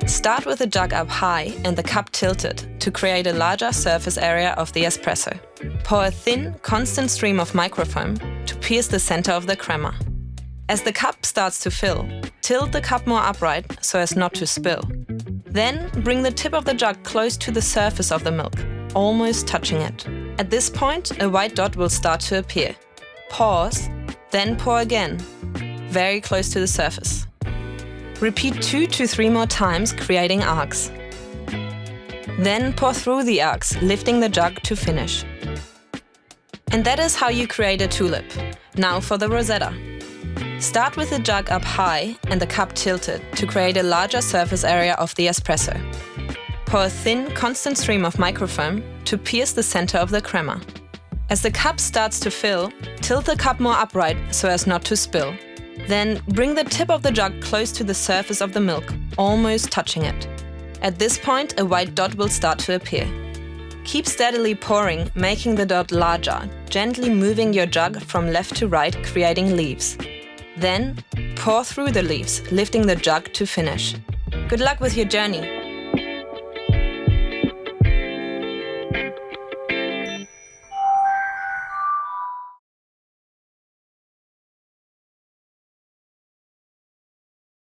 Start with the jug up high and the cup tilted to create a larger surface area of the espresso. Pour a thin, constant stream of microfoam to pierce the center of the crema. As the cup starts to fill, tilt the cup more upright so as not to spill. Then bring the tip of the jug close to the surface of the milk, almost touching it. At this point, a white dot will start to appear. Pause, then pour again, very close to the surface. Repeat 2 to 3 more times, creating arcs. Then pour through the arcs, lifting the jug to finish. And that is how you create a tulip. Now for the rosetta. Start with the jug up high and the cup tilted to create a larger surface area of the espresso. Pour a thin, constant stream of microfoam to pierce the center of the crema. As the cup starts to fill, tilt the cup more upright so as not to spill. Then bring the tip of the jug close to the surface of the milk, almost touching it. At this point, a white dot will start to appear. Keep steadily pouring, making the dot larger, gently moving your jug from left to right, creating leaves. Then, pour through the leaves, lifting the jug to finish. Good luck with your journey!